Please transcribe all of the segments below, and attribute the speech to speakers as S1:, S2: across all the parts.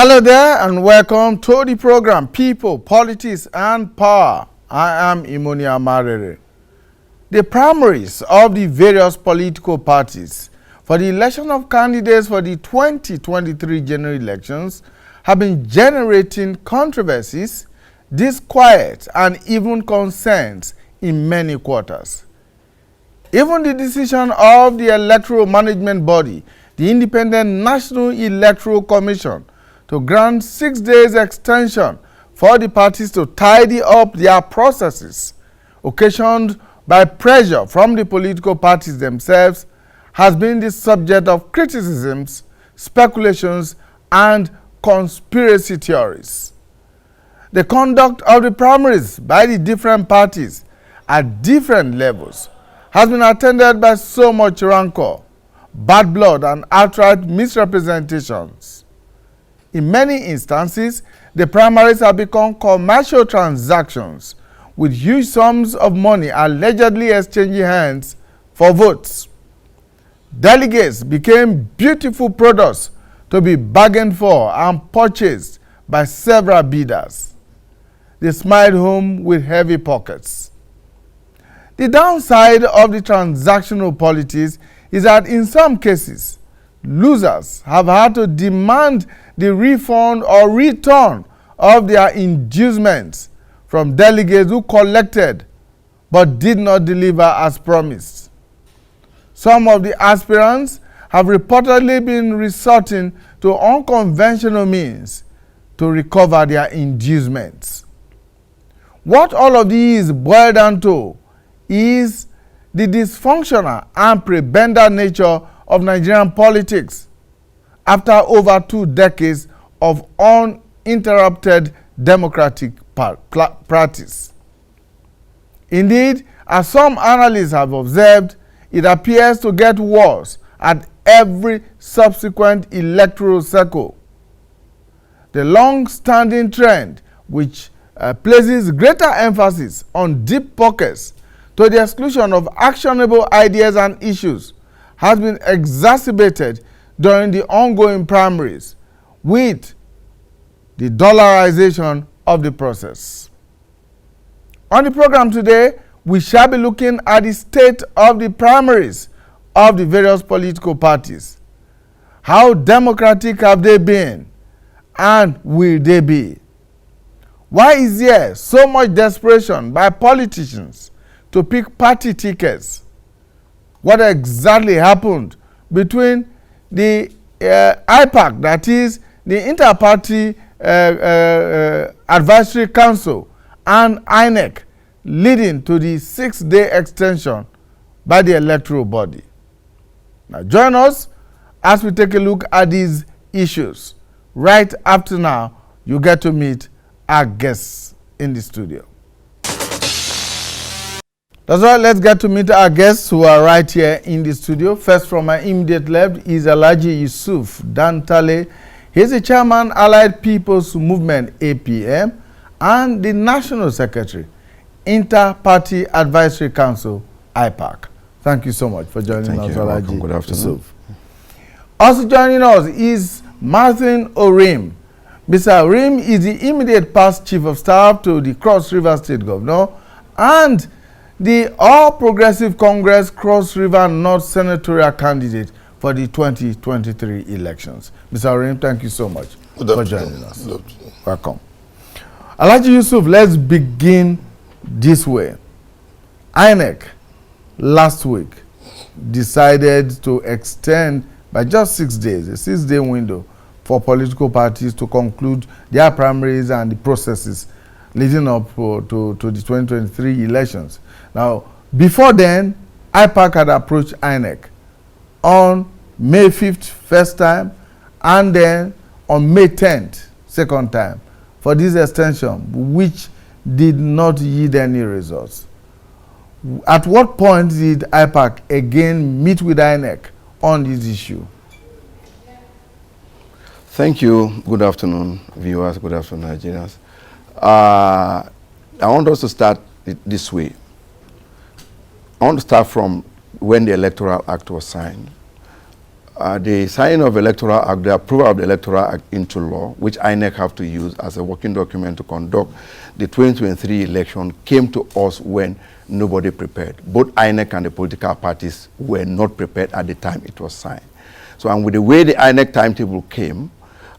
S1: Hello there and welcome to the program People, Politics and Power. I am Imonia Marere. The primaries of the various political parties for the election of candidates for the 2023 general elections have been generating controversies, disquiet and even concerns in many quarters. Even the decision of the electoral management body, the Independent National Electoral Commission, to grant 6 days extension for the parties to tidy up their processes, occasioned by pressure from the political parties themselves, has been the subject of criticisms, speculations, and conspiracy theories. The conduct of the primaries by the different parties at different levels has been attended by so much rancor, bad blood, and outright misrepresentations. In many instances, the primaries have become commercial transactions with huge sums of money allegedly exchanging hands for votes. Delegates became beautiful products to be bargained for and purchased by several bidders. They smiled home with heavy pockets. The downside of the transactional politics is that in some cases, losers have had to demand the refund or return of their inducements from delegates who collected but did not deliver as promised. Some of the aspirants have reportedly been resorting to unconventional means to recover their inducements. What all of these boil down to is the dysfunctional and prebendal nature of Nigerian politics after over 2 decades of uninterrupted democratic practice. Indeed, as some analysts have observed, it appears to get worse at every subsequent electoral cycle. The long-standing trend, which places greater emphasis on deep pockets to the exclusion of actionable ideas and issues, has been exacerbated during the ongoing primaries with the dollarization of the process. On the program today, we shall be looking at the state of the primaries of the various political parties. How democratic have they been and will they be? Why is there so much desperation by politicians to pick party tickets? What exactly happened between the IPAC, that is the Inter-Party Advisory Council, and INEC, leading to the 6-day extension by the electoral body? Now join us as we take a look at these issues. Right after now, you get to meet our guests in the studio. That's right, let's get to meet our guests who are right here in the studio. First, from my immediate left is Alhaji Yusuf Dantale. He's the chairman, Allied People's Movement, APM, and the National Secretary, Inter-Party Advisory Council, IPAC. Thank you so much for joining us, Alhaji.
S2: Good afternoon.
S1: Yusuf. Also joining us is Martin Orim. Mr. Orim is the immediate past Chief of Staff to the Cross River State Governor and the All Progressive Congress Cross River North Senatorial candidate for the 2023 elections. Mr. Orim, thank you so much for joining us. Welcome. Alhaji Yusuf, let's begin this way. INEC last week decided to extend by just 6 days, a 6-day window for political parties to conclude their primaries and the processes leading up to the 2023 elections. Now, before then, IPAC had approached INEC on May 5th, first time, and then on May 10th, second time, for this extension, which did not yield any results. At what point did IPAC again meet with INEC on this issue?
S2: Thank you. Good afternoon, viewers. Good afternoon, Nigerians. I want us to start it this way. I want to start from when the Electoral Act was signed. the signing of Electoral Act, the approval of the Electoral Act into law, which INEC have to use as a working document to conduct the 2023 election, came to us when nobody prepared. Both INEC and the political parties were not prepared at the time it was signed. So, and with the way the INEC timetable came,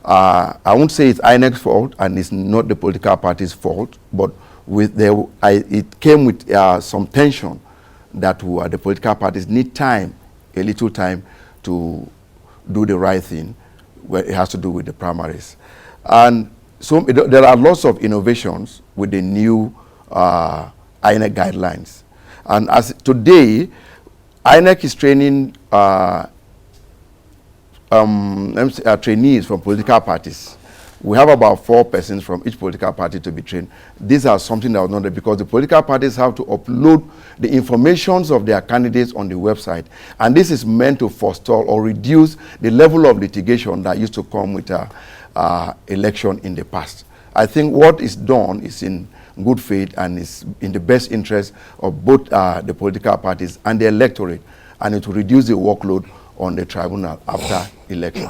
S2: I won't say it's INEC's fault and it's not the political party's fault, but with it came with some tension that the political parties need time, a little time, to do the right thing where it has to do with the primaries. And so there are lots of innovations with the new INEC guidelines. And as today, INEC is training trainees from political parties. We have about 4 persons from each political party to be trained. These are something that was not there because the political parties have to upload the informations of their candidates on the website. And this is meant to forestall or reduce the level of litigation that used to come with election in the past. I think what is done is in good faith and is in the best interest of both the political parties and the electorate, and it will reduce the workload on the tribunal after election.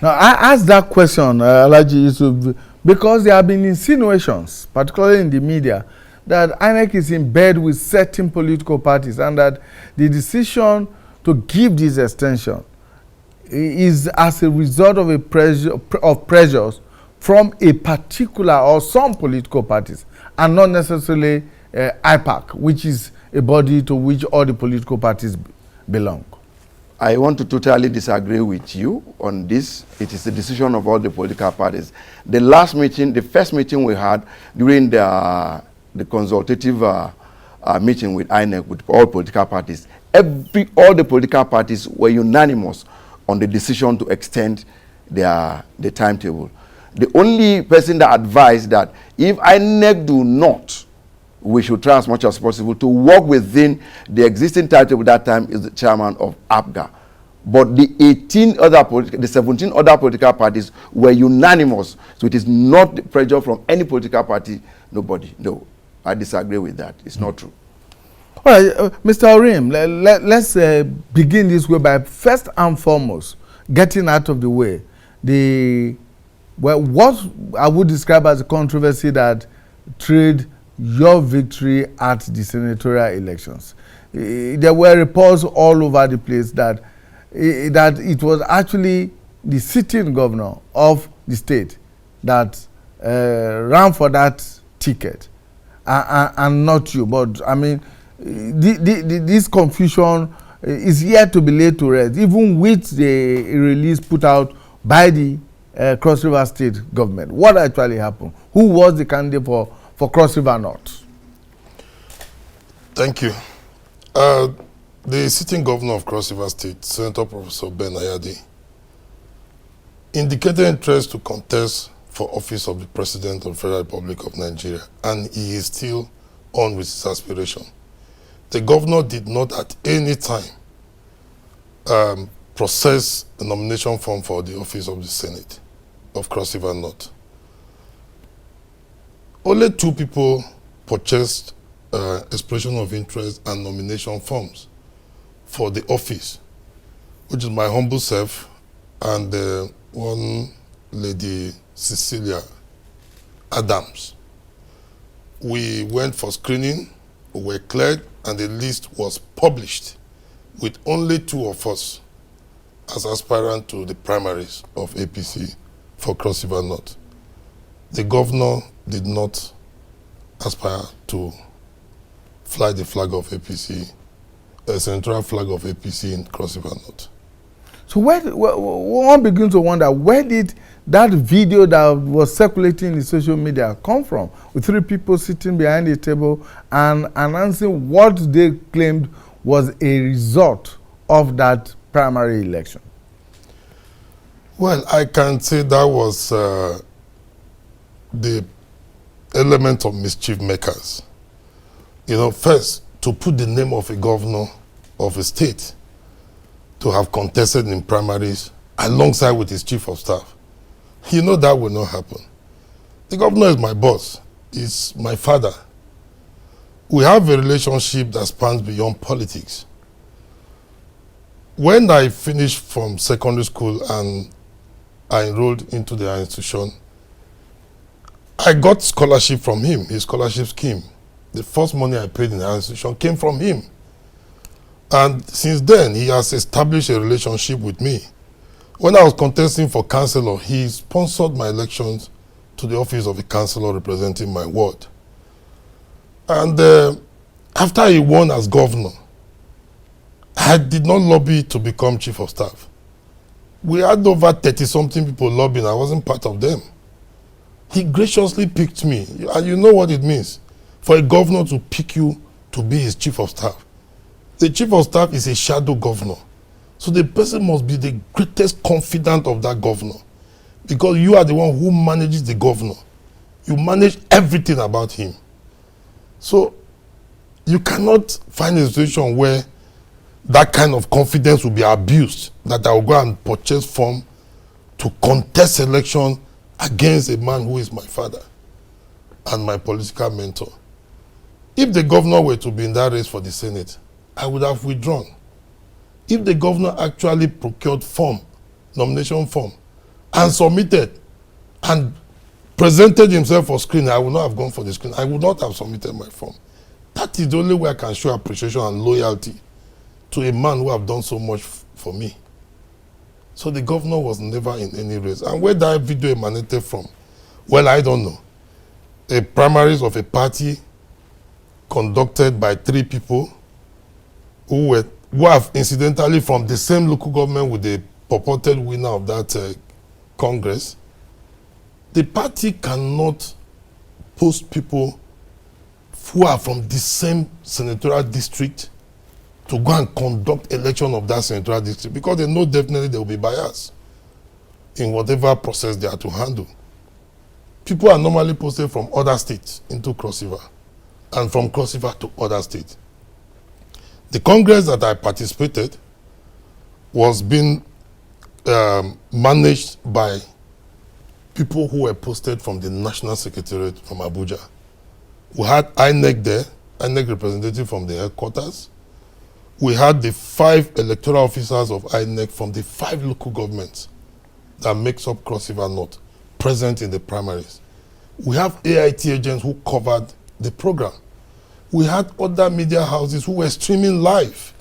S1: Now, I asked that question, Alhaji Yusuf, because there have been insinuations, particularly in the media, that INEC is in bed with certain political parties and that the decision to give this extension is as a result of pressures from a particular or some political parties, and not necessarily IPAC, which is a body to which all the political parties belong.
S2: I want to totally disagree with you on this. It is the decision of all the political parties. The last meeting, the first meeting we had during the consultative meeting with INEC, with all political parties, all the political parties were unanimous on the decision to extend the timetable. The only person that advised that if INEC do not, we should try as much as possible to work within the existing timetable that time is the chairman of APGA. But the 17 other political parties were unanimous. So it is not the pressure from any political party, nobody. No, I disagree with that. It's not true.
S1: All right, Mr. Orim, let's begin this way by first and foremost getting out of the way what I would describe as a controversy that trade your victory at the senatorial elections. There were reports all over the place that it was actually the sitting governor of the state that ran for that ticket and not you. But I mean, this confusion is yet to be laid to rest, even with the release put out by the Cross River State government. What actually happened? Who was the candidate for Cross River North?
S3: Thank you. The sitting governor of Cross River State, Senator Professor Ben Ayade, indicated interest to contest for office of the President of the Federal Republic of Nigeria, and he is still on with his aspiration. The governor did not at any time process a nomination form for the office of the Senate of Cross River North. Only 2 people purchased expression of interest and nomination forms for the office, which is my humble self and one lady, Cecilia Adams. We went for screening, we were cleared, and the list was published with only 2 of us as aspirants to the primaries of APC for Cross River North. The governor did not aspire to fly the flag of APC, a central flag of APC in Cross River North.
S1: So one begins to wonder, where did that video that was circulating in the social media come from? With 3 people sitting behind a table and announcing what they claimed was a result of that primary election.
S3: Well, I can say that was the element of mischief makers. You know, first, to put the name of a governor of a state to have contested in primaries alongside with his chief of staff. You know that will not happen. The governor is my boss. He's my father. We have a relationship that spans beyond politics. when I finished from secondary school and I enrolled into the institution, I got scholarship from him, his scholarship scheme. The first money I paid in the institution came from him. And since then, he has established a relationship with me. When I was contesting for councillor, he sponsored my elections to the office of a councillor representing my ward. And after he won as governor, I did not lobby to become chief of staff. We had over 30-something people lobbying. I wasn't part of them. He graciously picked me. And you know what it means for a governor to pick you to be his chief of staff. The chief of staff is a shadow governor. So the person must be the greatest confidant of that governor, because you are the one who manages the governor. You manage everything about him. So you cannot find a situation where that kind of confidence will be abused, that I will go and purchase form to contest election against a man who is my father and my political mentor. If the governor were to be in that race for the Senate, I would have withdrawn. If the governor actually procured form, nomination form, and submitted and presented himself for screening, I would not have gone for the screening. I would not have submitted my form. That is the only way I can show appreciation and loyalty to a man who have done so much for me. So the governor was never in any race. And where that video emanated from, well, I don't know. A primaries of a party conducted by 3 people who have incidentally from the same local government with the purported winner of that Congress. The party cannot post people who are from the same senatorial district to go and conduct election of that senatorial district, because they know definitely there will be bias in whatever process they are to handle. People are normally posted from other states into Cross River and from Cross River to other states. The Congress that I participated was being managed by people who were posted from the National Secretariat from Abuja. We had INEC there, INEC representative from the headquarters. We had the 5 electoral officers of INEC from the 5 local governments that makes up Cross River North present in the primaries. We have AIT agents who covered the program. We had other media houses who were streaming live.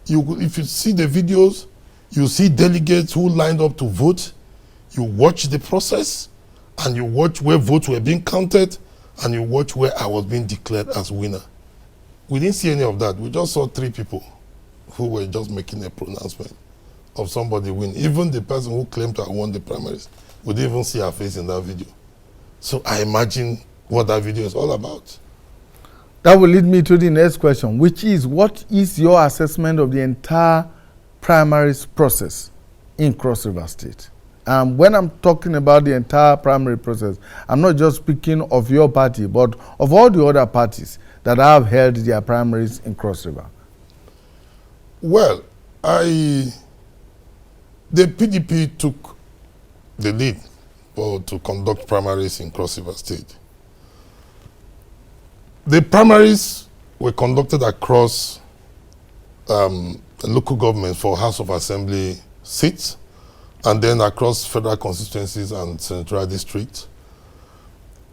S3: If you see the videos, you see delegates who lined up to vote. You watch the process, and you watch where votes were being counted, and you watch where I was being declared as winner. We didn't see any of that. We just saw 3 people who were just making a pronouncement of somebody win. Even the person who claimed to have won the primaries, we didn't even see her face in that video. So I imagine what that video is all about.
S1: That will lead me to the next question, which is, what is your assessment of the entire primaries process in Cross River State? When I'm talking about the entire primary process, I'm not just speaking of your party, but of all the other parties that have held their primaries in Cross River.
S3: Well, the PDP took the lead to conduct primaries in Cross River State. The primaries were conducted across local government for House of Assembly seats, and then across federal constituencies and senatorial districts.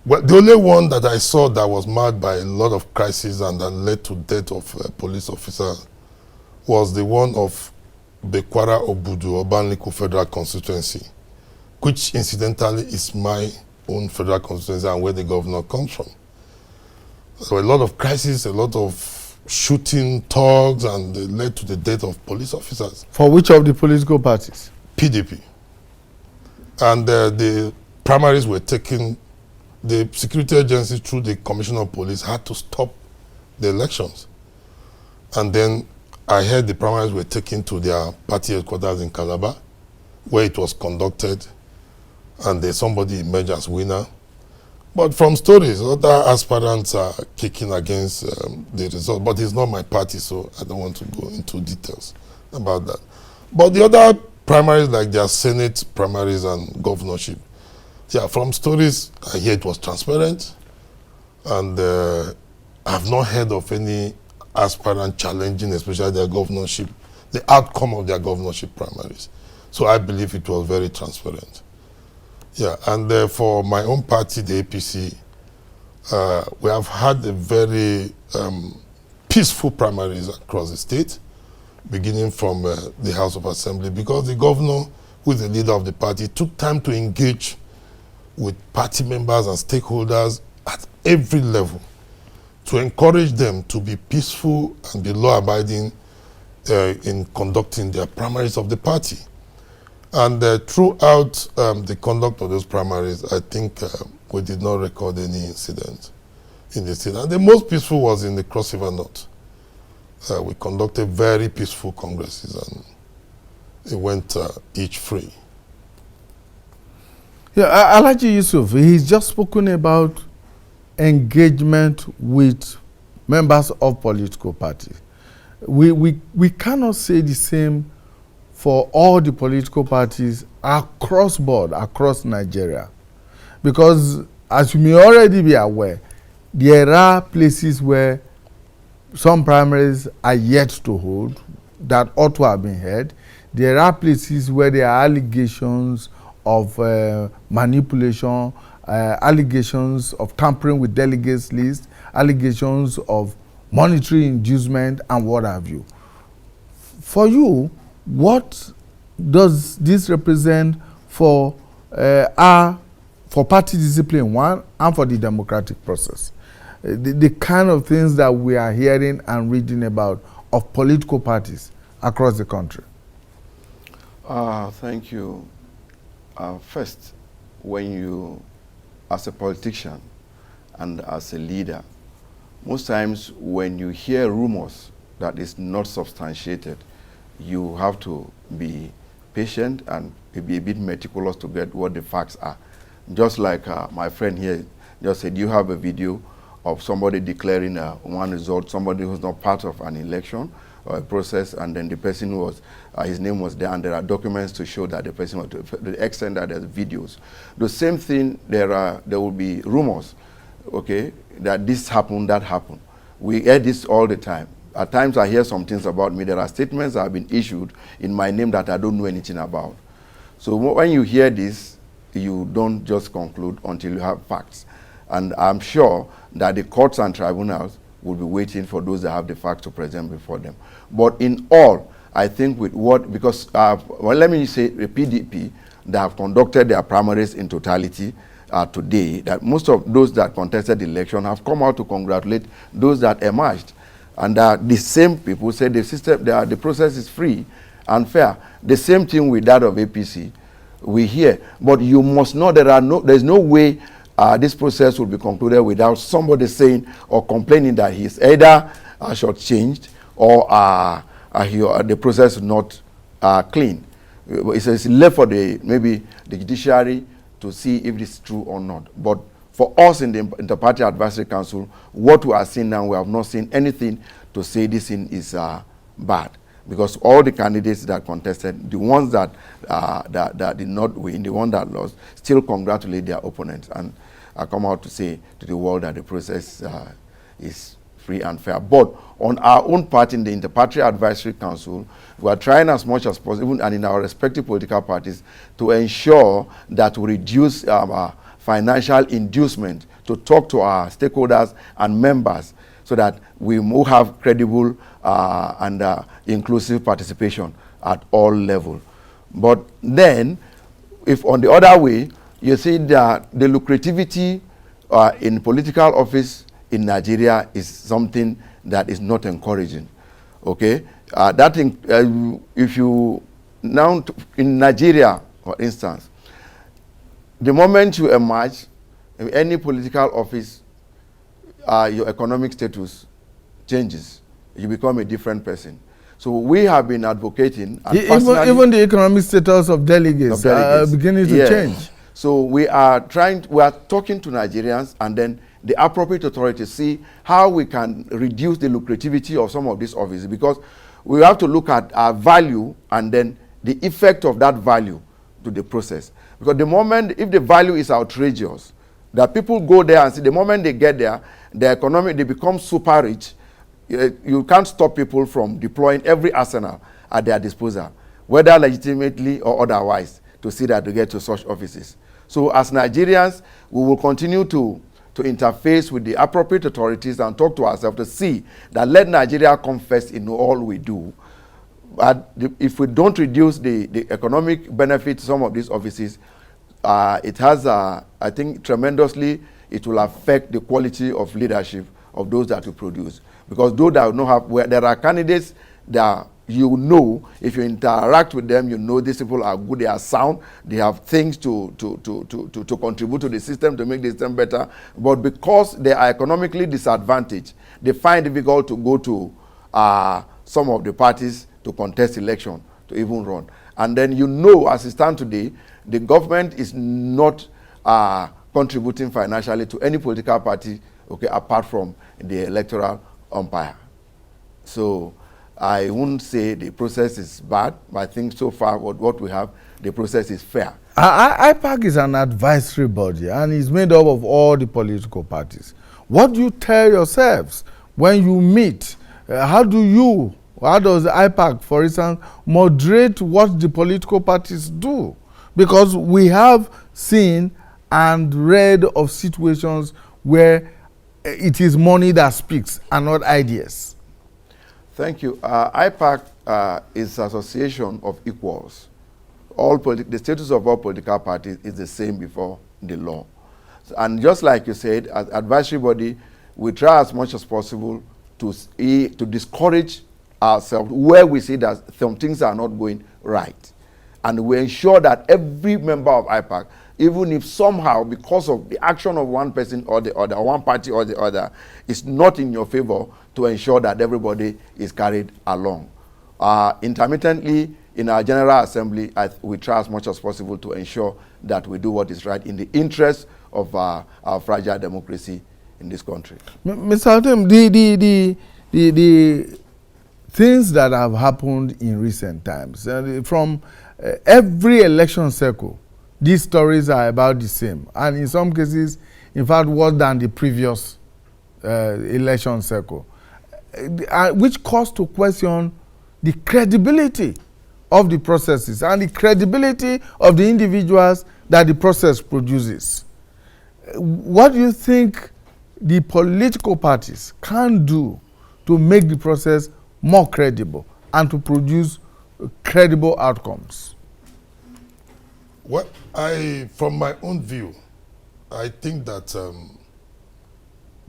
S3: Well, the only one that I saw that was marked by a lot of crises and that led to death of a police officer was the one of Bekwara Obudu, Obanliku Federal Constituency, which incidentally is my own federal constituency and where the governor comes from. There were a lot of crises, a lot of shooting, thugs, and they led to the death of police officers.
S1: For which of the political parties?
S3: PDP. And the primaries were taken. The security agency, through the Commissioner of Police, had to stop the elections. And then I heard the primaries were taken to their party headquarters in Calabar, where it was conducted, and somebody emerged as winner. But from stories, other aspirants are kicking against the result. But it's not my party, so I don't want to go into details about that. But the other primaries, like their Senate primaries and governorship, yeah, from stories, I hear it was transparent, and I've not heard of any aspirant challenging, especially their governorship, the outcome of their governorship primaries. So I believe it was very transparent. Yeah, and for my own party, the APC, we have had a very peaceful primaries across the state, beginning from the House of Assembly, because the governor, who is the leader of the party, took time to engage with party members and stakeholders at every level to encourage them to be peaceful and be law-abiding in conducting their primaries of the party. And throughout the conduct of those primaries, I think we did not record any incident in the state. And the most peaceful was in the Cross River North. We conducted very peaceful congresses, and it went each free.
S1: Yeah, Alhaji Yusuf, he's just spoken about engagement with members of political parties. We cannot say the same for all the political parties across board, across Nigeria. Because as you may already be aware, there are places where some primaries are yet to hold that ought to have been held. There are places where there are allegations of manipulation, allegations of tampering with delegates list, allegations of monetary inducement, and what have you. For you, what does this represent for party discipline, one, and for the democratic process? The kind of things that we are hearing and reading about of political parties across the country.
S2: Thank you. First, when you, as a politician and as a leader, most times when you hear rumors that is not substantiated, you have to be patient and be a bit meticulous to get what the facts are. Just like my friend here just said, you have a video of somebody declaring one result, somebody who's not part of an election or a process, and then the person who was, his name was there, and there are documents to show that the person was, to the extent that there's videos. The same thing, there will be rumors, okay, that this happened, that happened. We hear this all the time. At times I hear some things about me. There are statements that have been issued in my name that I don't know anything about. So when you hear this, you don't just conclude until you have facts. And I'm sure that the courts and tribunals will be waiting for those that have the facts to present before them. But in all, I think with what, because, well, let me say the PDP that have conducted their primaries in totality today, that most of those that contested the election have come out to congratulate those that emerged. And the same people say the system, the process is free and fair. The same thing with that of APC, we hear. But you must know there's no way this process will be concluded without somebody saying or complaining that he's either shortchanged or the process is not clean. It's left for maybe the judiciary to see if it's true or not. But for us in the Inter-Party Advisory Council, what we are seeing now, we have not seen anything to say this thing is bad. Because all the candidates that contested, the ones that did not win, the one that lost, still congratulate their opponents and come out to say to the world that the process is free and fair. But on our own part in the Inter-Party Advisory Council, we are trying as much as possible, and in our respective political parties, to ensure that we reduce financial inducement to talk to our stakeholders and members so that we will have credible and inclusive participation at all levels. But then, if on the other way, you see that the lucrativity in political office in Nigeria is something that is not encouraging, okay? That thing, if you now, in Nigeria, for instance, the moment you emerge in any political office, your economic status changes. You become a different person. So we have been advocating. And
S1: even the economic status of delegates are beginning to change.
S2: So we are talking to Nigerians and then the appropriate authorities see how we can reduce the lucrativity of some of these offices, because we have to look at our value and then the effect of that value to the process. Because the moment, if the value is outrageous, that people go there and see, the moment they get there, the economy, they become super rich. You can't stop people from deploying every arsenal at their disposal, whether legitimately or otherwise, to see that they get to such offices. So as Nigerians, we will continue to interface with the appropriate authorities and talk to ourselves to see that let Nigeria come first in all we do. But if we don't reduce the economic benefit to some of these offices, it has, I think, tremendously, it will affect the quality of leadership of those that we produce. Because those that don't have, where there are candidates that you know, if you interact with them, you know these people are good, they are sound, they have things to contribute to the system, to make the system better. But because they are economically disadvantaged, they find it difficult to go to some of the parties to contest election, to even run. And then you know, as it stands today, the government is not contributing financially to any political party, okay, apart from the electoral umpire. So I wouldn't say the process is bad, but I think so far what we have, the process is fair.
S1: IPAC is an advisory body and is made up of all the political parties. What do you tell yourselves when you meet? How does IPAC, for instance, moderate what the political parties do? Because we have seen and read of situations where it is money that speaks and not ideas.
S2: Thank you. IPAC is an association of equals. The status of all political parties is the same before the law. And just like you said, as advisory body, we try as much as possible to discourage ourselves where we see that some things are not going right. And we ensure that every member of IPAC, even if somehow, because of the action of one person or the other, one party or the other, is not in your favor, to ensure that everybody is carried along. Intermittently, in our General Assembly, we try as much as possible to ensure that we do what is right in the interest of our fragile democracy in this country.
S1: Mr. Atem, the things that have happened in recent times, from every election cycle, these stories are about the same, and in some cases, in fact, worse than the previous election cycle, which calls to question the credibility of the processes and the credibility of the individuals that the process produces. What do you think the political parties can do to make the process more credible and to produce credible outcomes?
S3: Well, from my own view, I think that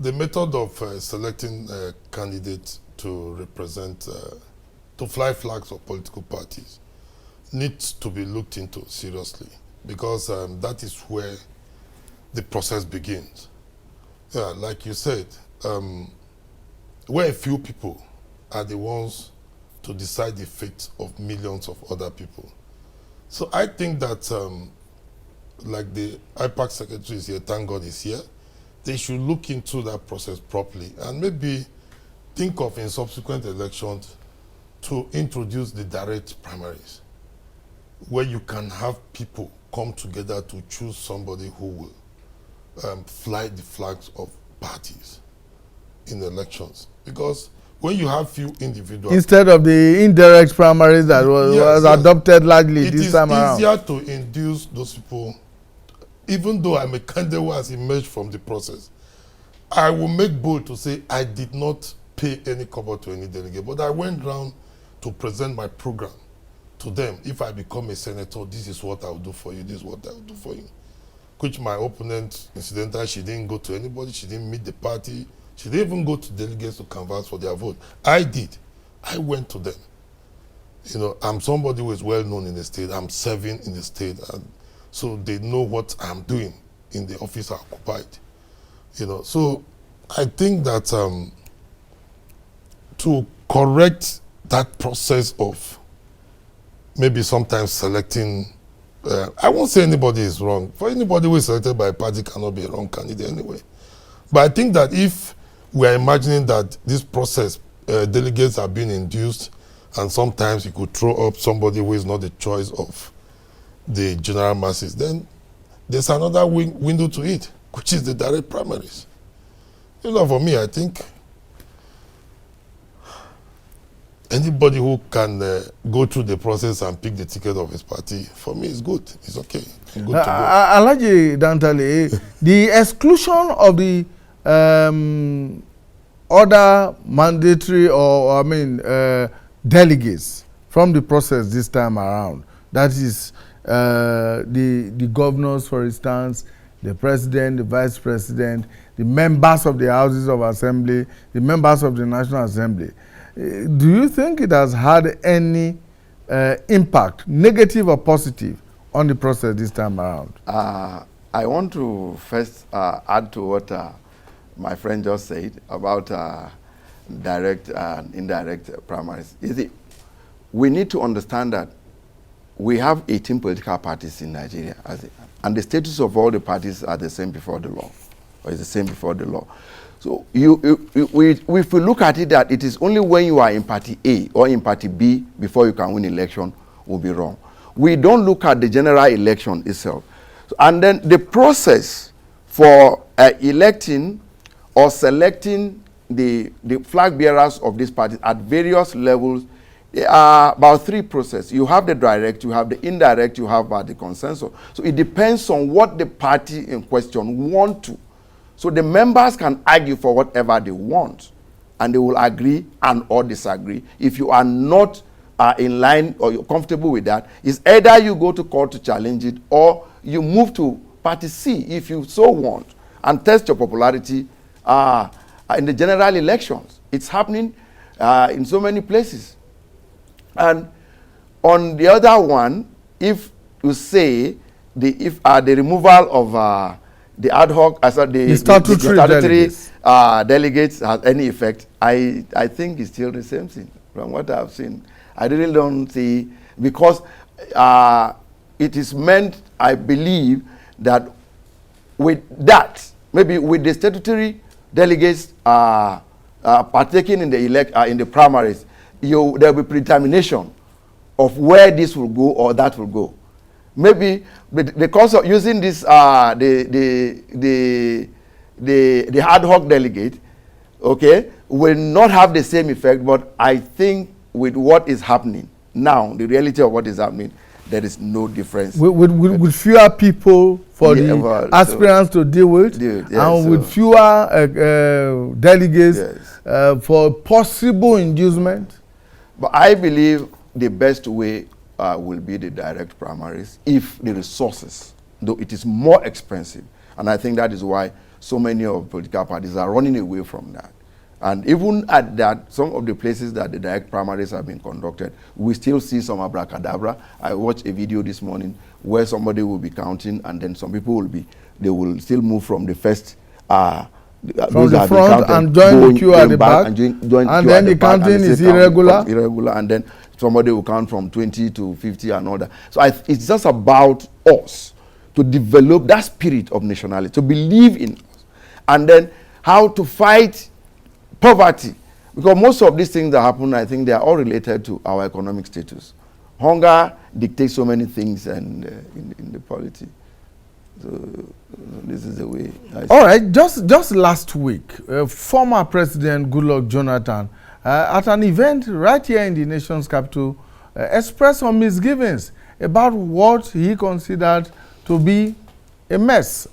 S3: the method of selecting candidates to represent, to fly flags of political parties needs to be looked into seriously, because that is where the process begins. Yeah, like you said, where a few people are the ones to decide the fate of millions of other people. So I think that, like the IPAC secretary is here, thank God he's here, they should look into that process properly and maybe think of in subsequent elections to introduce the direct primaries, where you can have people come together to choose somebody who will fly the flags of parties in elections. Because when you have few individuals, instead
S1: of the indirect primaries that was adopted largely this time around,
S3: it is easier to induce those people. Even though I'm a candidate who has emerged from the process, I will make bold to say I did not pay any cover to any delegate, but I went round to present my program to them. If I become a senator, this is what I will do for you, this is what I will do for you. Which my opponent, incidentally, she didn't go to anybody, she didn't meet the party, she didn't even go to delegates to canvass for their vote. I did. I went to them. You know, I'm somebody who is well known in the state. I'm serving in the state, and so they know what I'm doing in the office I occupied. You know, so I think that to correct that process of maybe sometimes selecting, I won't say anybody is wrong. For anybody who is selected by a party cannot be a wrong candidate anyway. But I think that if we are imagining that this process, delegates are being induced, and sometimes you could throw up somebody who is not the choice of the general masses, then there's another window to it, which is the direct primaries. You know, for me, I think anybody who can go through the process and pick the ticket of his party, for me, it's good. It's okay. It's good to go.
S1: Alhaji Dantale, the exclusion of the other mandatory delegates from the process this time around, that is the governors, for instance, the president, the vice president, the members of the houses of assembly, the members of the National Assembly. Do you think it has had any impact, negative or positive, on the process this time around?
S2: I want to first add to what my friend just said about direct and indirect primaries. We need to understand that we have 18 political parties in Nigeria, and the status of all the parties are the same before the law, or is the same before the law. So if we look at it that it is only when you are in party A or in party B before you can win election, will be wrong. We don't look at the general election itself. So, and then the process for electing or selecting the flag bearers of these parties at various levels, there are about 3 processes. You have the direct, you have the indirect, you have the consensus. So it depends on what the party in question want to. So the members can argue for whatever they want, and they will agree and or disagree. If you are not in line or you're comfortable with that, it's either you go to court to challenge it, or you move to party C if you so want, and test your popularity in the general elections. It's happening in so many places. And on the other one, if you say the removal of the ad hoc, the statutory delegates has any effect, I think it's still the same thing from what I've seen. I really don't see, because it is meant, I believe, that with that, maybe with the statutory delegates partaking in the primaries, there will be predetermination of where this will go or that will go. Maybe because of using this the ad hoc delegate, okay, will not have the same effect. But I think with what is happening now, the reality of what is happening, there is no difference.
S1: With fewer people for the aspirants to deal with, and with fewer delegates, yes, for possible inducement.
S2: But I believe the best way will be the direct primaries if the resources, though it is more expensive. And I think that is why so many of political parties are running away from that. And even at that, some of the places that the direct primaries have been conducted, we still see some abracadabra. I watched a video this morning where somebody will be counting, and then some people they will still move from the first
S1: from the front and join the queue at the back, and then the counting is irregular,
S2: and then somebody will count from 20 to 50 and all that. So it's just about us to develop that spirit of nationality, to believe in us, and then how to fight poverty. Because most of these things that happen, I think they are all related to our economic status. Hunger dictates so many things and in the polity. So this is the way.
S1: All right, just last week, former President Goodluck Jonathan, at an event right here in the nation's capital, expressed some misgivings about what he considered to be a mess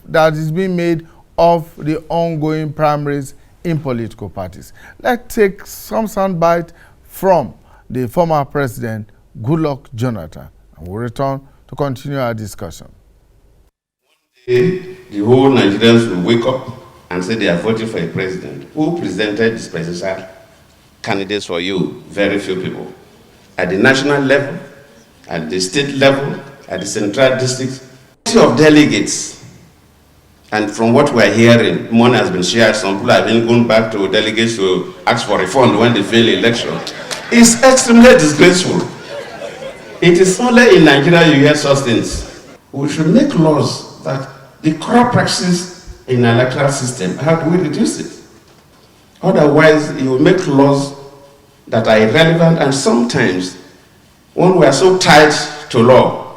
S1: that is being made of the ongoing primaries in political parties. Let's take some soundbite from the former President Goodluck Jonathan, and we'll return to continue our discussion.
S4: The whole Nigerians will wake up and say they are voting for a president who presented these presidential candidates for you. Very few people. At the national level, at the state level, at the central districts, of delegates. And from what we're hearing, money has been shared. Some people have been going back to delegates to ask for refund when they fail election. It's extremely disgraceful. It is only in Nigeria you hear such things. We should make laws that the corrupt practices in the electoral system, how do we reduce it? Otherwise, you will make laws that are irrelevant, and sometimes, when we are so tied to law,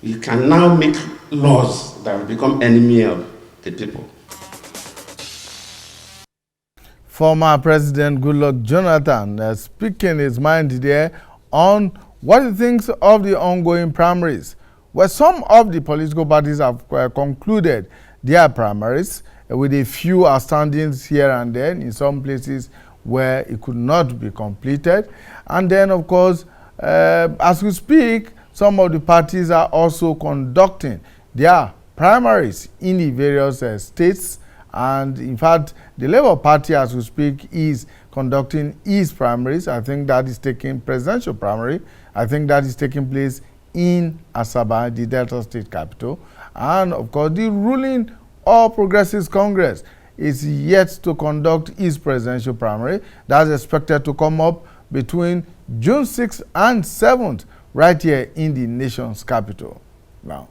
S4: you can now make laws that will become enemy of the people.
S1: former President Goodluck Jonathan speaking his mind there on what he thinks of the ongoing primaries, where some of the political parties have concluded their primaries with a few outstandings here and there in some places where it could not be completed. And then, of course, as we speak, some of the parties are also conducting their primaries in the various states. And in fact, the Labour Party, as we speak, is conducting its primaries. I think that is taking presidential primary. I think that is taking place in Asaba, the Delta State capital. And of course, the ruling All Progressives Congress is yet to conduct its presidential primary. That's expected to come up between June 6th and 7th, right here in the nation's capital. Now,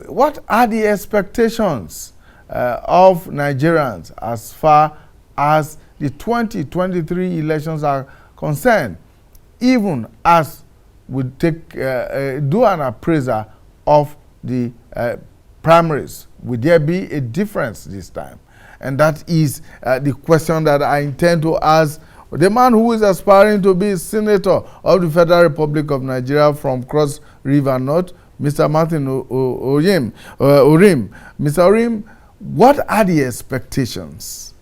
S1: what are the expectations of Nigerians as far as the 2023 elections are concerned, even as we do an appraisal of the primaries? Will there be a difference this time? And that is the question that I intend to ask the man who is aspiring to be Senator of the Federal Republic of Nigeria from Cross River North, Mr. Martin Orim. Mr. Orim, what are the expectations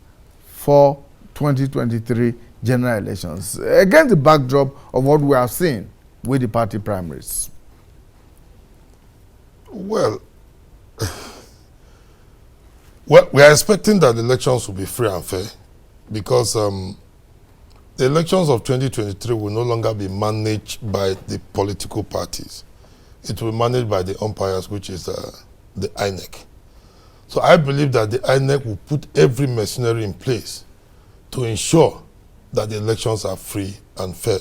S1: for 2023 general elections against the backdrop of what we have seen with the party primaries?
S3: Well, we are expecting that the elections will be free and fair, because the elections of 2023 will no longer be managed by the political parties. It will be managed by the umpires, which is the INEC. So I believe that the INEC will put every machinery in place to ensure that the elections are free and fair.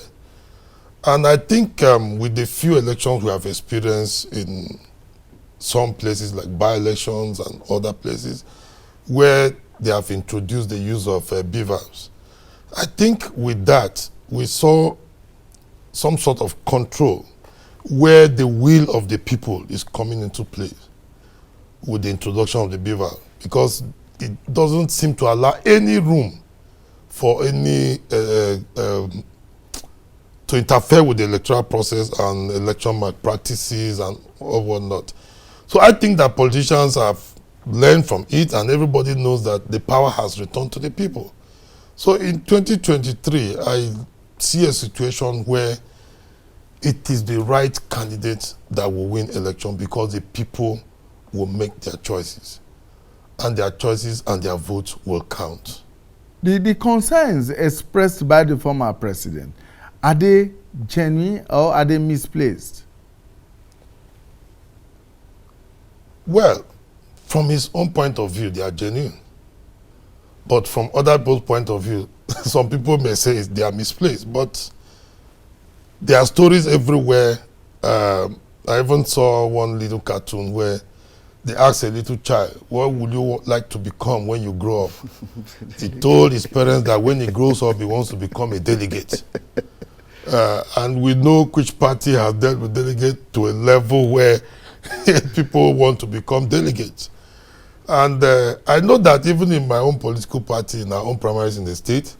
S3: And I think with the few elections we have experienced in some places like by-elections and other places where they have introduced the use of BVAS, I think with that we saw some sort of control where the will of the people is coming into place with the introduction of the BVAS, because it doesn't seem to allow any room for any to interfere with the electoral process and election malpractices and whatnot. So I think that politicians have learned from it, and everybody knows that the power has returned to the people. So in 2023, I see a situation where it is the right candidate that will win election, because the people will make their choices, and their choices and their votes will count.
S1: The concerns expressed by the former president, are they genuine or are they misplaced?
S3: Well, from his own point of view, they are genuine. But from other people's point of view, some people may say they are misplaced. But there are stories everywhere. I even saw one little cartoon where they asked a little child, what would you like to become when you grow up? He told his parents that when he grows up, he wants to become a delegate. And we know which party has dealt with delegates to a level where people want to become delegates. And I know that even in my own political party, in our own primaries in the state,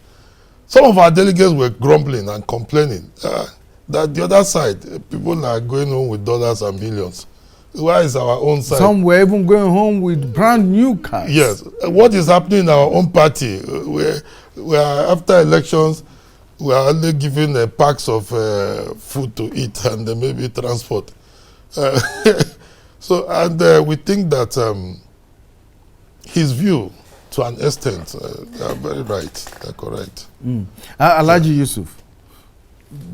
S3: some of our delegates were grumbling and complaining that the other side, people are going home with dollars and millions. Why is our own side?
S1: Some were even going home with brand new cars.
S3: Yes. What is happening in our own party? We are, after elections, we are only given packs of food to eat and maybe transport. So, and we think that his view, to an extent, they are very right, they are correct.
S1: Alhaji Yusuf,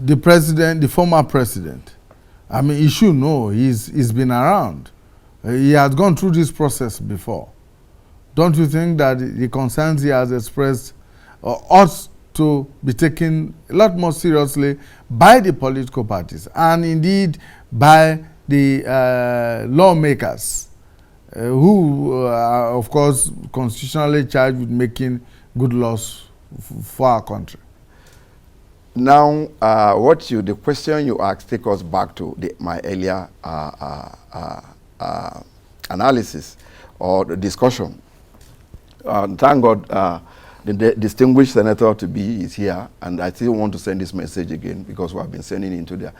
S1: the president, the former president, I mean, you should know he's been around. He has gone through this process before. Don't you think that the concerns he has expressed ought to be taken a lot more seriously by the political parties and indeed by the lawmakers who are, of course, constitutionally charged with making good laws for our country?
S2: Now, the question you asked take us back to my earlier analysis or the discussion. Thank God the distinguished senator to be is here, and I still want to send this message again because we have been sending it into there.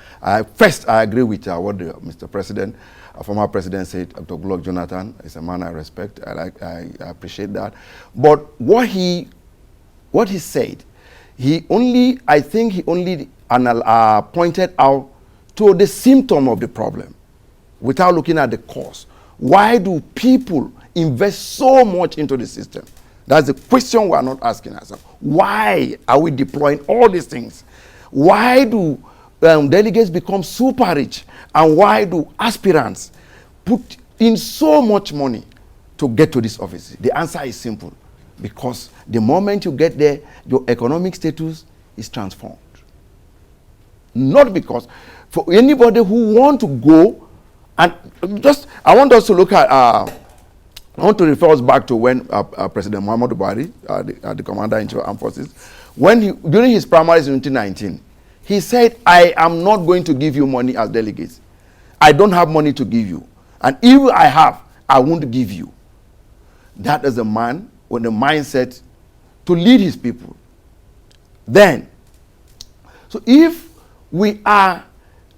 S2: First, I agree with what Mr. President, former President said, Dr. Goodluck Jonathan is a man I respect. I appreciate that. But what he said, I think he only pointed out to the symptom of the problem without looking at the cause. Why do people invest so much into the system? That's the question we are not asking ourselves. Why are we deploying all these things? Why do delegates become super rich? And why do aspirants put in so much money to get to this office? The answer is simple. Because the moment you get there, your economic status is transformed. Not because, for anybody who want to go, and I want us to look at, I want to refer us back to when President Muhammadu Buhari, the Commander-in-Chief of Armed Forces, during his primaries in 2019, he said, I am not going to give you money as delegates. I don't have money to give you. And if I have, I won't give you. That is a man with the mindset to lead his people. Then, so if we are,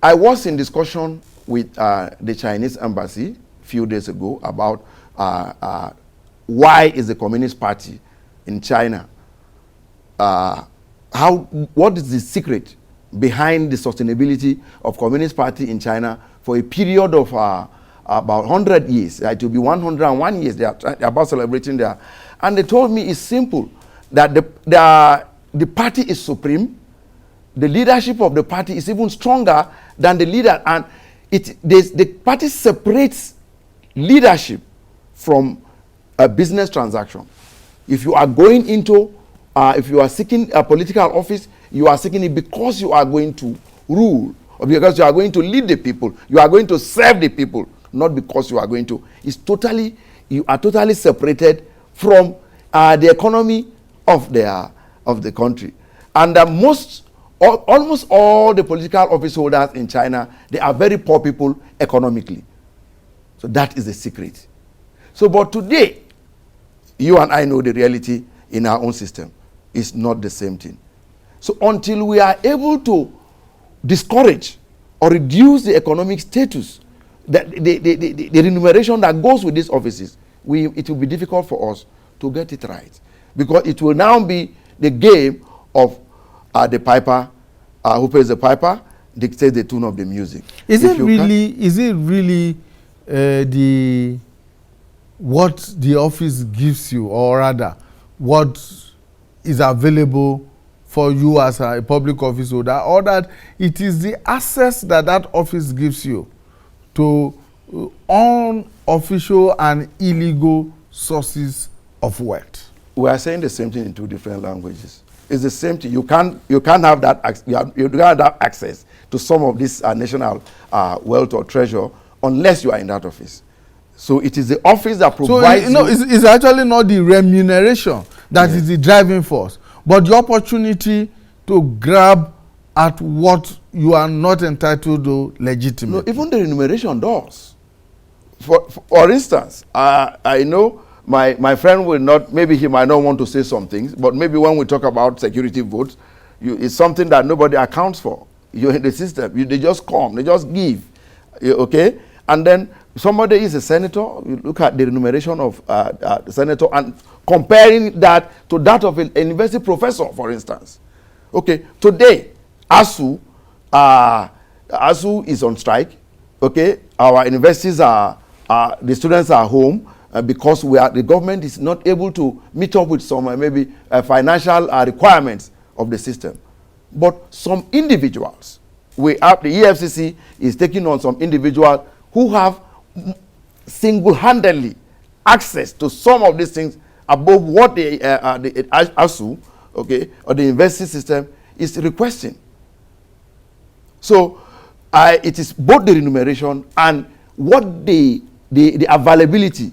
S2: I was in discussion with the Chinese embassy a few days ago about why is the Communist Party in China, what is the secret behind the sustainability of Communist Party in China for a period of about 100 years. It will be 101 years they are about celebrating there. And they told me it's simple, that the party is supreme, the leadership of the party is even stronger than the leader, and the party separates leadership from a business transaction. If you are going into, if you are seeking a political office, you are seeking it because you are going to rule, or because you are going to lead the people, you are going to serve the people, not because you are going to. You are totally separated from the economy of the country. And almost all the political office holders in China, they are very poor people economically. So that is the secret. So, but today, you and I know the reality in our own system. It's not the same thing. So until we are able to discourage or reduce the economic status, the remuneration that goes with these offices, it will be difficult for us to get it right. Because it will now be the game of the piper, who pays the piper, dictates the tune of the music. Is it really what the office gives you, or rather, what is available for you as a public office holder, or that it is the access that office gives you to unofficial and illegal sources of wealth? We are saying the same thing in two different languages. It's the same thing. You can't have that. You don't have access to some of this national wealth or treasure unless you are in that office. So it is the office that provides. So it's actually not the remuneration that is the driving force, but the opportunity to grab at what you are not entitled to legitimately. No, even the remuneration does. For instance, I know my friend will not, maybe he might not want to say some things, but maybe when we talk about security votes, it's something that nobody accounts for. You're in the system. They just come. They just give. Okay? And then somebody is a senator. You look at the remuneration of the senator and comparing that to that of an university professor, for instance. Okay? Today, ASU is on strike. Okay? Our universities the students are home because the government is not able to meet up with some maybe financial requirements of the system. But some individuals, the EFCC is taking on some individuals who have single-handedly access to some of these things above what the ASU, okay, or the university system is requesting. So it is both the remuneration and what the availability,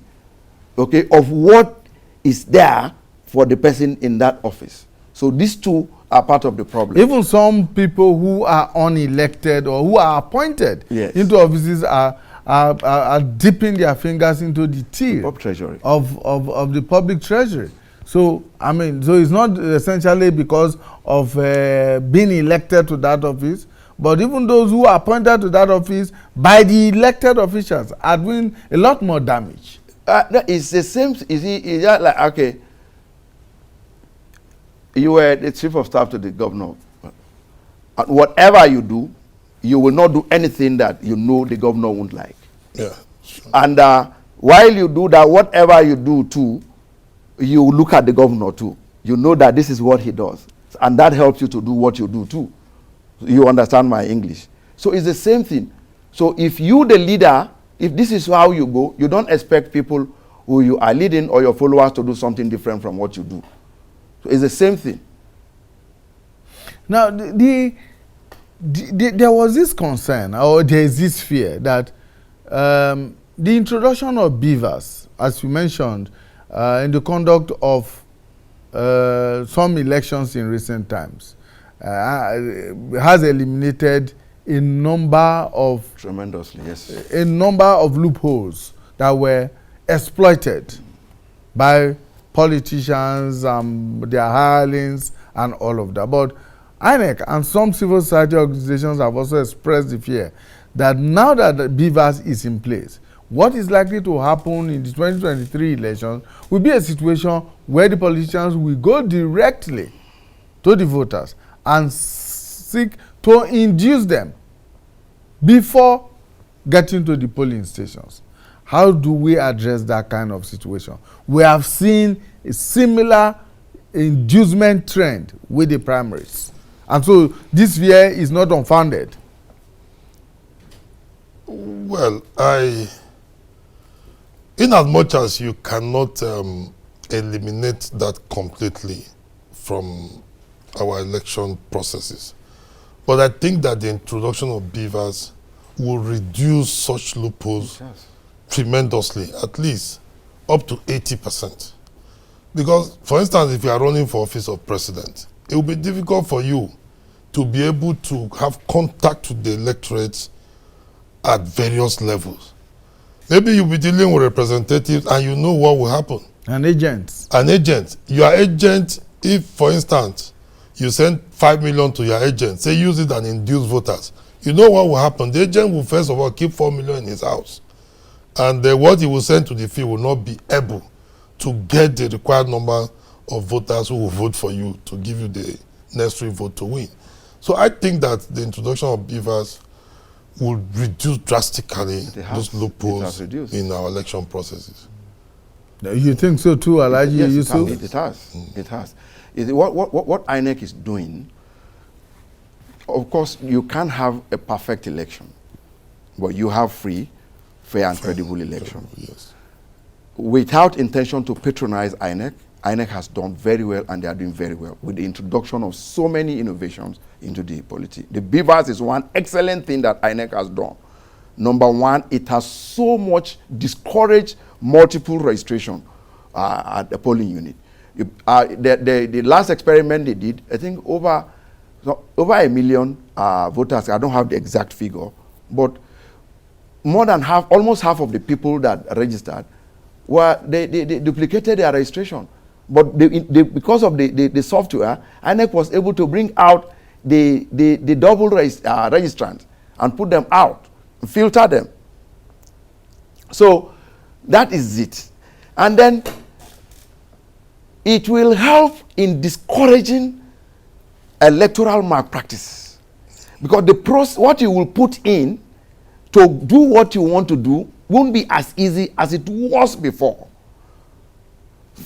S2: okay, of what is there for the person in that office. So these two are part of the problem. Even some people who are unelected or who are appointed into offices are dipping their fingers into the till of the public treasury.
S1: So, I mean, so it's not essentially because of being elected to that office, but even those who are appointed to that office by the elected officials are doing a lot more damage.
S2: No, it's the same. You see, it's just like, okay, you were the chief of staff to the governor. And whatever you do, you will not do anything that you know the governor won't like.
S3: Yeah. Sure.
S2: And while you do that, whatever you do too, you look at the governor too. You know that this is what he does. And that helps you to do what you do too. You understand my English. So it's the same thing. So if you, the leader, if this is how you go, you don't expect people who you are leading or your followers to do something different from what you do. So it's the same thing.
S1: Now, there was this concern, or there is this fear that the introduction of beavers, as you mentioned, in the conduct of some elections in recent times, has eliminated a number of
S2: tremendously, yes,
S1: a number of loopholes that were exploited by politicians, their hirelings, and all of that. But INEC and some civil society organizations have also expressed the fear that now that the beavers is in place, what is likely to happen in the 2023 election will be a situation where the politicians will go directly to the voters and seek to induce them before getting to the polling stations. How do we address that kind of situation? We have seen a similar inducement trend with the primaries. And so this fear is not unfounded.
S3: Well, in as much as you cannot eliminate that completely from our election processes, but I think that the introduction of beavers will reduce such loopholes tremendously, at least up to 80%. Because, for instance, if you are running for office of president, it will be difficult for you to be able to have contact with the electorates at various levels. Maybe you'll be dealing with representatives and you know what will happen.
S1: An agent.
S3: An agent. Your agent, if, for instance, you send 5 million to your agent, say use it and induce voters, you know what will happen. The agent will first of all keep 4 million in his house. And what he will send to the field will not be able to get the required number of voters who will vote for you to give you the necessary vote to win. So I think that the introduction of beavers will reduce drastically those loopholes in our election processes.
S1: You think so too, Alhaji Yusuf?
S2: It has. It has. What INEC is doing, of course, you can't have a perfect election, but you have free, fair and credible election.
S3: Yes.
S2: Without intention to patronize INEC, INEC has done very well, and they are doing very well with the introduction of so many innovations into the polity. The beavers is one excellent thing that INEC has done. Number one, it has so much discouraged multiple registration at the polling unit. The last experiment they did, I think over 1 million voters. I don't have the exact figure, but more than half, almost half of the people that registered they duplicated their registration. But because of the software, INEC was able to bring out the double registrants and put them out, filter them. So that is it. And then it will help in discouraging electoral malpractice. Because what you will put in to do what you want to do won't be as easy as it was before.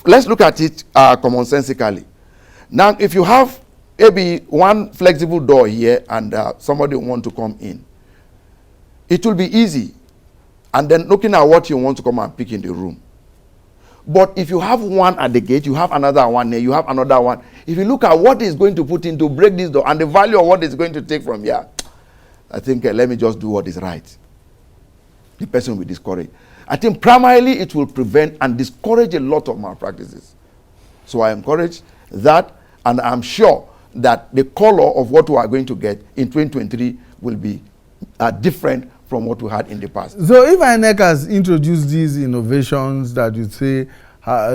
S2: Let's look at it commonsensically. Now, if you have maybe one flexible door here and somebody want to come in, it will be easy. And then looking at what you want to come and pick in the room. But if you have one at the gate, you have another one there, you have another one. If you look at what is going to put in to break this door and the value of what is going to take from here, I think let me just do what is right. The person will be discouraged. I think primarily it will prevent and discourage a lot of malpractices. So I encourage that, and I'm sure that the color of what we are going to get in 2023 will be different from what we had in the past.
S1: So if INEC has introduced these innovations that you say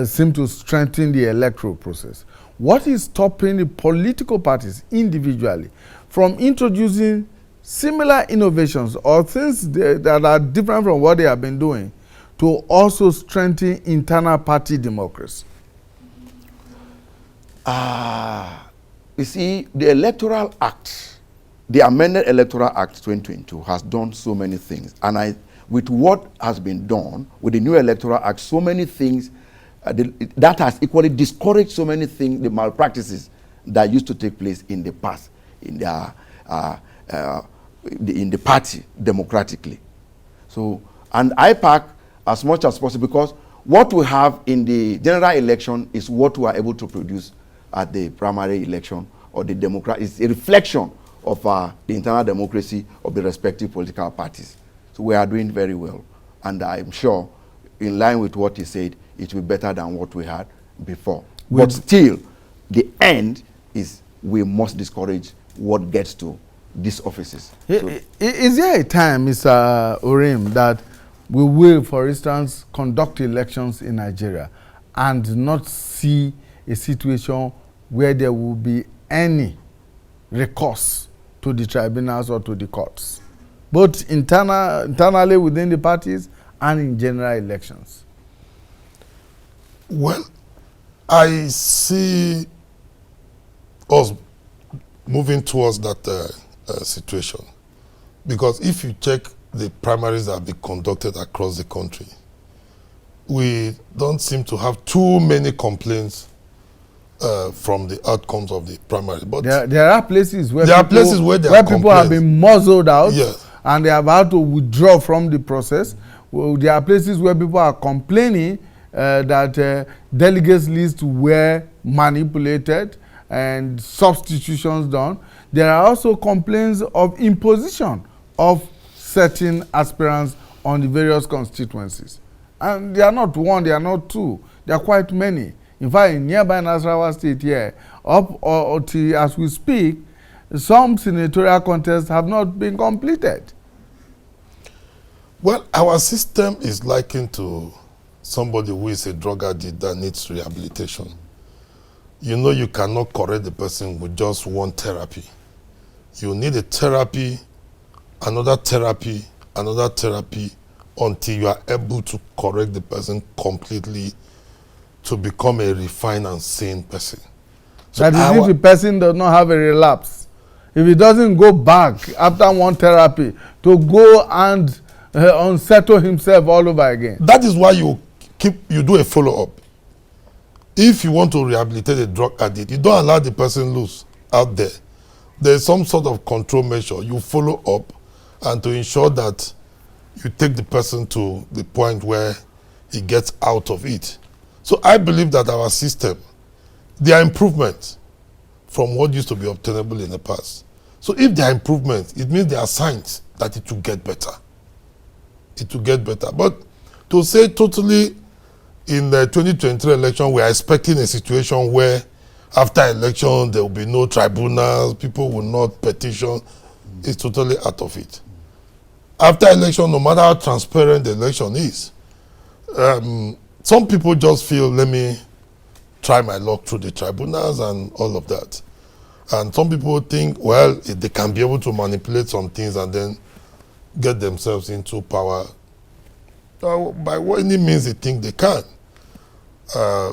S1: seem to strengthen the electoral process. What is stopping the political parties individually from introducing similar innovations or things that are different from what they have been doing to also strengthen internal party democracy?
S2: You see, the Electoral Act, the amended Electoral Act 2022 has done so many things. And with what has been done with the new Electoral Act, so many things that has equally discouraged so many things, the malpractices that used to take place in the past in the party democratically. So, and IPAC as much as possible, because what we have in the general election is what we are able to produce at the primary election or the Democrat. It's a reflection of the internal democracy of the respective political parties. So we are doing very well. And I'm sure, in line with what he said, it will be better than what we had before. But still, the end is we must discourage what gets to these offices.
S1: Is there a time, Mr. Urim, that we will, for instance, conduct elections in Nigeria and not see a situation where there will be any recourse to the tribunals or to the courts, both internally within the parties and in general elections?
S3: Well, I see us moving towards that situation, because if you check the primaries that have been conducted across the country, we don't seem to have too many complaints from the outcomes of the primary. But
S1: there are places where
S3: people
S1: have been muzzled out,
S3: yes,
S1: and they have had to withdraw from the process. Well, there are places where people are complaining that delegates lists were manipulated and substitutions done. There are also complaints of imposition of certain aspirants on the various constituencies. And they are not one, they are not two, they are quite many. In fact, in nearby Nasarawa State here, as we speak, some senatorial contests have not been completed.
S3: Well, our system is likened to somebody who is a drug addict that needs rehabilitation. You know, you cannot correct the person with just one therapy. You need a therapy, another therapy, another therapy, until you are able to correct the person completely to become a refined and sane person.
S1: So that is if the person does not have a relapse. If he doesn't go back after one therapy to go and unsettle himself all over again.
S3: That is why you do a follow-up. If you want to rehabilitate a drug addict, you don't allow the person loose out there. There's some sort of control measure. You follow up, and to ensure that you take the person to the point where he gets out of it. So I believe that our system, there are improvements from what used to be obtainable in the past. So if there are improvements, it means there are signs that it will get better. It will get better. But to say totally in the 2023 election, we are expecting a situation where after election there will be no tribunals, people will not petition, is totally out of it. After election, no matter how transparent the election is, some people just feel, let me try my luck through the tribunals and all of that. And some people think, well, they can be able to manipulate some things and then get themselves into power by any means they think they can.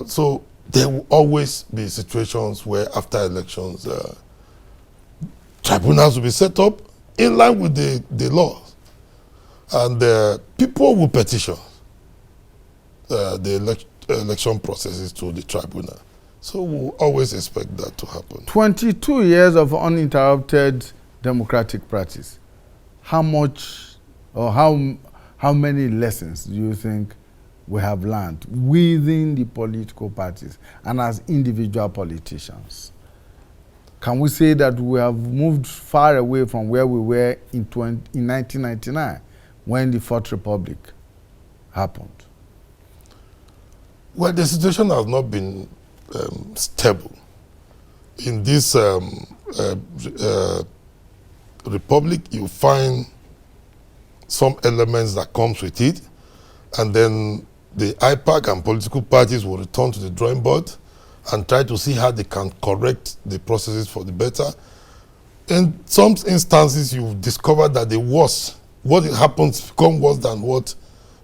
S3: So there will always be situations where after elections, tribunals will be set up in line with the laws. And people will petition the election processes to the tribunal. So we'll always expect that to happen.
S1: 22 years of uninterrupted democratic practice. How much or how many lessons do you think we have learned within the political parties and as individual politicians? Can we say that we have moved far away from where we were in 1999 when the Fourth Republic happened?
S3: Well, the situation has not been stable. In this republic, you find some elements that comes with it, and then the IPAC and political parties will return to the drawing board and try to see how they can correct the processes for the better. In some instances, you discover that the worst, what happens become worse than what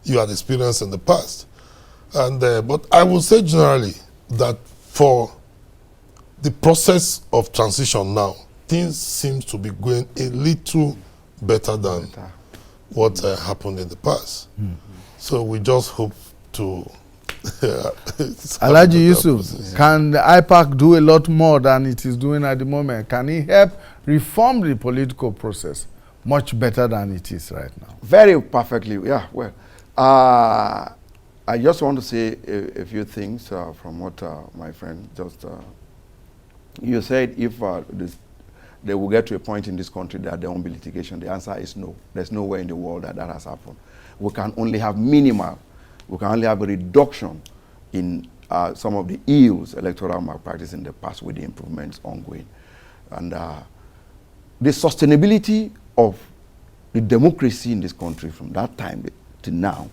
S3: you had experienced in the past. And but I will say generally that for the process of transition now, things seem to be going a little better than what happened in the past. So we just hope to
S1: Alhaji Yusuf, can the IPAC do a lot more than it is doing at the moment? Can it help reform the political process much better than it is right now?
S2: Very perfectly, yeah. Well, I just want to say a few things from what my friend just... you said if they will get to a point in this country that there won't be litigation, the answer is no. There's nowhere in the world that has happened. We can only have minimal, we can only have a reduction in some of the ills electoral malpractice in the past with the improvements ongoing. And the sustainability of the democracy in this country from that time to now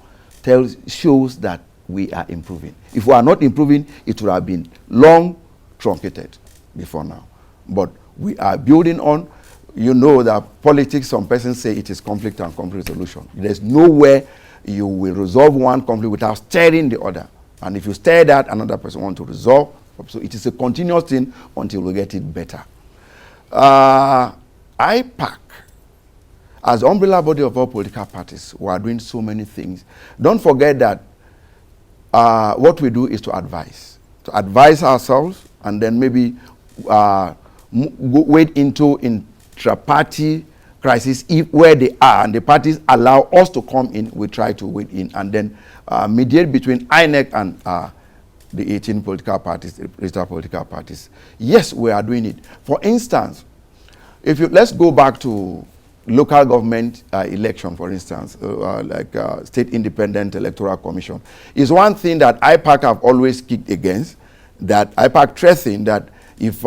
S2: shows that we are improving. If we are not improving, it would have been long truncated before now. But we are building on. You know that politics, some persons say it is conflict and conflict resolution. There's nowhere you will resolve one conflict without stirring the other. And if you stir that, another person wants to resolve. So it is a continuous thing until we get it better. IPAC, as umbrella body of all political parties, we are doing so many things. Don't forget that what we do is to advise ourselves, and then maybe wade into intra-party crisis where they are, and the parties allow us to come in. We try to wade in and then mediate between INEC and the 18 political parties, the registered political parties. Yes, we are doing it. For instance, let's go back to local government election, for instance, like State Independent Electoral Commission, is one thing that IPAC have always kicked against, that IPAC threatened that if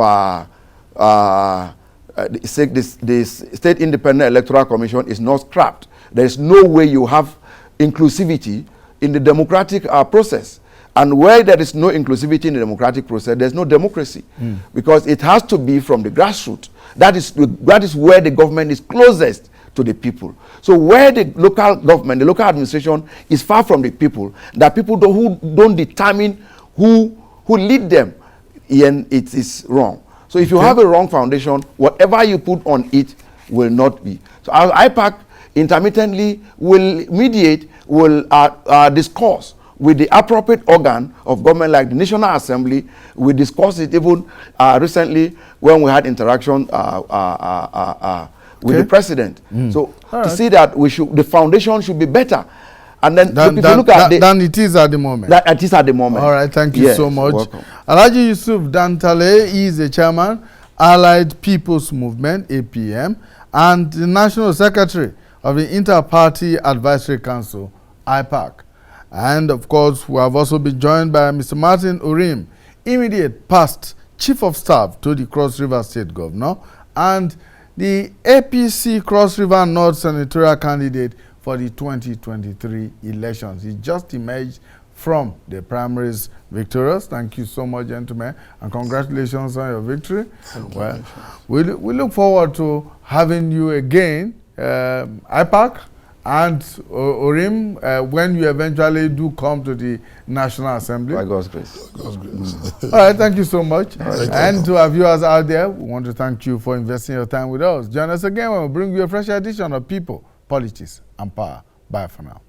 S2: the State Independent Electoral Commission is not scrapped, there is no way you have inclusivity in the democratic process. And where there is no inclusivity in the democratic process, there's no democracy. Because it has to be from the grassroots. That is where the government is closest to the people. So where the local government, the local administration is far from the people, that people who don't determine who lead them, and it is wrong. So if you have a wrong foundation, whatever you put on it will not be. So our IPAC intermittently will mediate, will discuss with the appropriate organ of government like the National Assembly. We discussed it even recently when we had interaction with the president. So to see that the foundation should be better. And then if you look at
S1: than it is at the moment.
S2: That it is at the moment.
S1: All right, thank you so much.
S2: Welcome.
S1: Alhaji Yusuf Dantale is the chairman, Allied People's Movement, APM, and the National Secretary of the Inter-Party Advisory Council, IPAC. And of course, we have also been joined by Mr. Martin Urim, immediate past Chief of Staff to the Cross River State Governor, and the APC Cross River North Senatorial candidate for the 2023 elections. He just emerged from the primaries victorious. Thank you so much, gentlemen, and congratulations on your victory. Well, we look forward to having you again, IPAC and Urim, when you eventually do come to the National Assembly.
S2: By God's grace.
S3: God's grace.
S1: All right, thank you so much.
S3: And
S1: to our viewers out there, we want to thank you for investing your time with us. Join us again when we bring you a fresh edition of People, Politics, and Power. Bye for now.